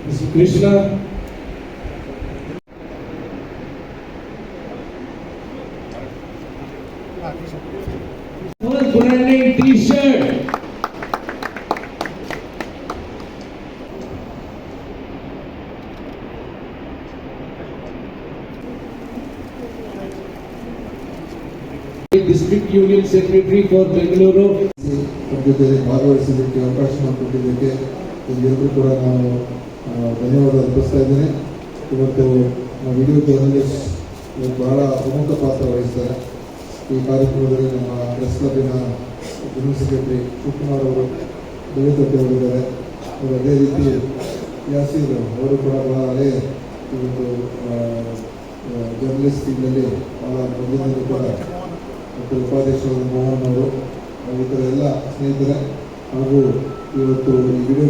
Krishna. Branding T-shirt. District Union Secretary for Bengaluru. ಜೊತೆ ಭಾಗವಹಿಸಲಿಕ್ಕೆ ಅವಕಾಶ ಮಾಡಿಕೊಟ್ಟಿದ್ದಕ್ಕೆ ಎಲ್ಲರೂ ಕೂಡ ನಾನು ಧನ್ಯವಾದ ಅರ್ಪಿಸ್ತಾ ಇದ್ದೇನೆ. ಇವತ್ತು ವಿಡಿಯೋ ಜರ್ನಲಿಸ್ಟ್ ಬಹಳ ಪ್ರಮುಖ ಪಾತ್ರ ವಹಿಸ್ತಾರೆ. ಈ ಕಾರ್ಯಕ್ರಮದಲ್ಲಿ ನಮ್ಮ ಪ್ರೆಸ್ ಕ್ಲಬ್ಬಿನ ಜನರಲ್ ಸೆಕ್ರೆಟರಿ ಶಿವಕುಮಾರ್ ಅವರು ಬೆಳೆತಟ್ಟೆ ಹೋಗಿದ್ದಾರೆ. ಅದೇ ರೀತಿ ಯಾಸೀರ್ ಅವರು ಕೂಡ ಬಹಳ ಹಳೆ ಇವತ್ತು ಜರ್ನಲಿಸ್ಟ್ ಫೀಲ್ಡಲ್ಲಿ ಬಹಳ ಮೊದಲಿನಲ್ಲಿ ಕೂಡ ಮತ್ತು ಉಪಾಧ್ಯಕ್ಷರಾದ ಮೋಹನ್ ಅವರು ಈ ಥರ ಎಲ್ಲ ಸ್ನೇಹಿತರೆ ಹಾಗೂ ಇವತ್ತು ಈ ವಿಡಿಯೋ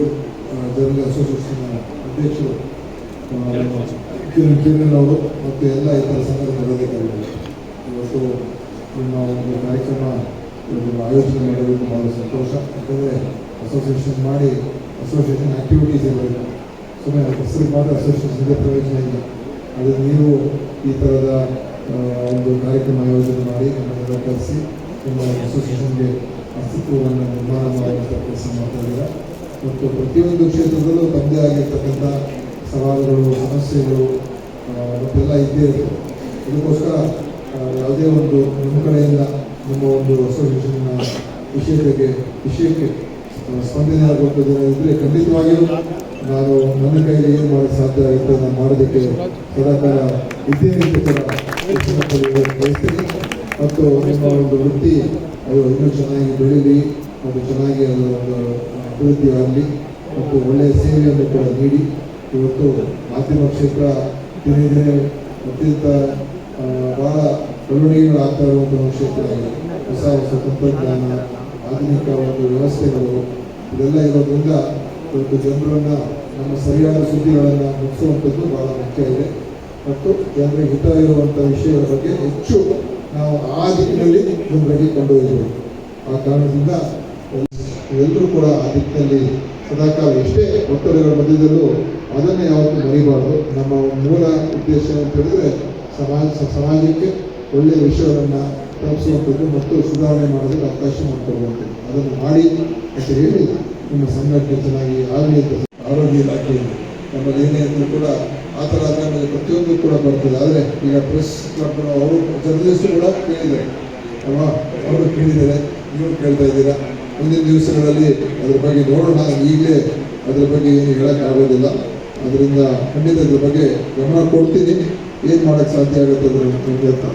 ಜರ್ನಲ್ ಅಸೋಸಿಯೇಷನ್ ಅಧ್ಯಕ್ಷರು ಕಿರಣ್ ಅವರು ಮತ್ತು ಎಲ್ಲ ಇತರ ಸಂಘದ ಪದಾಧಿಕಾರಿಗಳು ಇವತ್ತು ನಿಮ್ಮ ಒಂದು ಕಾರ್ಯಕ್ರಮ ಆಯೋಜನೆ ಮಾಡಬೇಕು ಭಾಳ ಸಂತೋಷ. ಯಾಕಂದರೆ ಅಸೋಸಿಯೇಷನ್ ಮಾಡಿ ಅಸೋಸಿಯೇಷನ್ ಆ್ಯಕ್ಟಿವಿಟೀಸ್ ಇರಬೇಕು. ಸುಮ್ಮನೆ ಹೆಸರಿಗೆ ಮಾತ್ರ ಅಸೋಸಿಯೇಷನ್ಗೆ ಪ್ರಯೋಜನ ಇಲ್ಲ. ಅದು ನೀವು ಈ ಥರದ ಒಂದು ಕಾರ್ಯಕ್ರಮ ಆಯೋಜನೆ ಮಾಡಿ ನಮ್ಮನ್ನೆಲ್ಲ ಕರೆಸಿ ನಿಮ್ಮ ಅಸೋಸಿಯೇಷನ್ಗೆ ಅಸ್ತಿತ್ವವನ್ನು ನಿರ್ಮಾಣ ಮಾಡುವಂಥ ಕೆಲಸ ಮಾಡ್ತಾಯಿದ್ದೀರಾ. ಮತ್ತು ಪ್ರತಿಯೊಂದು ಕ್ಷೇತ್ರದಲ್ಲೂ ತಮ್ಮದೇ ಆಗಿರ್ತಕ್ಕಂಥ ಸವಾಲುಗಳು, ಸಮಸ್ಯೆಗಳು ಮತ್ತೆಲ್ಲ ಇದ್ದೇ ಇರ್ತದೆ. ಇದಕ್ಕೋಸ್ಕರ ಯಾವುದೇ ಒಂದು ನಿಮ್ಮ ಕಡೆಯಿಂದ ನಿಮ್ಮ ಒಂದು ಅಸೋಸಿಯೇಷನ್ನ ವಿಷಯಕ್ಕೆ ಸ್ಪಂದನೆ ಆಗುವಂಥದ್ದೇನಿದ್ರೆ ಖಂಡಿತವಾಗಿಯೂ ನಾನು ನನ್ನ ಕೈಯಲ್ಲಿ ಏನು ಮಾಡೋಕ್ಕೆ ಸಾಧ್ಯ ಆಗುತ್ತೆ ನಾನು ಮಾಡೋದಕ್ಕೆ ಸದಾಕಾಲ ಇದ್ದೇನೆ ಕೂಡ ಬಯಸ್ತೀನಿ. ಮತ್ತು ನಿಮ್ಮ ಒಂದು ವೃತ್ತಿ ಅದು ಇನ್ನೂ ಚೆನ್ನಾಗಿ ಬೆಳೀಲಿ ಮತ್ತು ಚೆನ್ನಾಗಿ ಅದು ಒಂದು ಅಭಿವೃದ್ಧಿ ಆಗಲಿ ಮತ್ತು ಒಳ್ಳೆಯ ಸೇವೆಯನ್ನು ಕೂಡ ನೀಡಿ. ಇವತ್ತು ಮಾಧ್ಯಮ ಕ್ಷೇತ್ರ ದಿನೇ ದಿನೇ ಅತ್ಯಂತ ಭಾಳ ಬೆಳವಣಿಗೆಗಳು ಆಗ್ತಾ ಇರುವಂಥ ಒಂದು ಕ್ಷೇತ್ರ ಆಗಿದೆ. ಹೊಸ ಹೊಸ ತಂತ್ರಜ್ಞಾನ, ಆಧುನಿಕ ಒಂದು ವ್ಯವಸ್ಥೆಗಳು ಇದೆಲ್ಲ ಇರೋದ್ರಿಂದ ಇವತ್ತು ಜನರನ್ನು ನಮ್ಮ ಸರಿಯಾದ ಸುದ್ದಿಗಳನ್ನು ಮುಗಿಸುವಂಥದ್ದು ಭಾಳ ಮುಖ್ಯ ಇದೆ. ಮತ್ತು ಜನರಿಗೆ ಹಿತ ಇರುವಂಥ ವಿಷಯಗಳ ಬಗ್ಗೆ ಹೆಚ್ಚು ನಾವು ಆ ದಿಕ್ಕಿನಲ್ಲಿ ಜನರಿಗೆ ಕೊಂಡೊಯ್ಯಬೇಕು. ಆ ಕಾರಣದಿಂದ ಎಲ್ಲರೂ ಕೂಡ ಆ ದಿಕ್ಕಿನಲ್ಲಿ ಸದಾಕಾಲ ಎಷ್ಟೇ ಒತ್ತಡಗಳ ಮಧ್ಯದಲ್ಲೂ ಅದನ್ನೇ ಯಾವತ್ತೂ ಮರಿಬಾರ್ದು. ನಮ್ಮ ಮೂಲ ಉದ್ದೇಶ ಅಂತ ಹೇಳಿದ್ರೆ ಸಮಾಜಕ್ಕೆ ಒಳ್ಳೆಯ ವಿಷಯಗಳನ್ನು ತಲುಪಿಸುವಂಥದ್ದು ಮತ್ತು ಸುಧಾರಣೆ ಮಾಡೋದಕ್ಕೆ ಅವಕಾಶ ಮಾಡಿಕೊಡುವಂಥದ್ದು. ಅದನ್ನು ಮಾಡಿ ಅಂತ ಹೇಳಿ ನಿಮ್ಮ ಸಂಘಟನೆ ಚೆನ್ನಾಗಿ ಆಗಲಿ ಅಂತ ಆರೋಗ್ಯ ಇಲಾಖೆ ನಮ್ಮಲ್ಲಿ ಏನೇ ಅಂದರೂ ಕೂಡ ಆ ಥರ ನಮಗೆ ಪ್ರತಿಯೊಂದು ಕೂಡ ಬರ್ತದೆ. ಆದರೆ ಈಗ ಪ್ರೆಸ್ ಕ್ಲಬ್ ಅವರು ಜರ್ನಲಿಸ್ಟ್ ಕೂಡ ಕೇಳಿದ್ದಾರೆ ಅಲ್ವಾ, ಅವರು ಕೇಳಿದ್ದಾರೆ, ನೀವು ಕೇಳ್ತಾ ಇದ್ದೀರಾ. ಮುಂದಿನ ದಿವಸಗಳಲ್ಲಿ ಅದ್ರ ಬಗ್ಗೆ ನೋಡೋಣ. ಈಗಲೇ ಅದ್ರ ಬಗ್ಗೆ ಏನು ಹೇಳೋಕ್ಕಾಗೋದಿಲ್ಲ. ಅದರಿಂದ ಖಂಡಿತ ಅದ್ರ ಬಗ್ಗೆ ಗಮನ ಕೊಡ್ತೀನಿ. ಏನು ಮಾಡೋಕ್ಕೆ ಸಾಧ್ಯ ಆಗುತ್ತೆ ಅದರ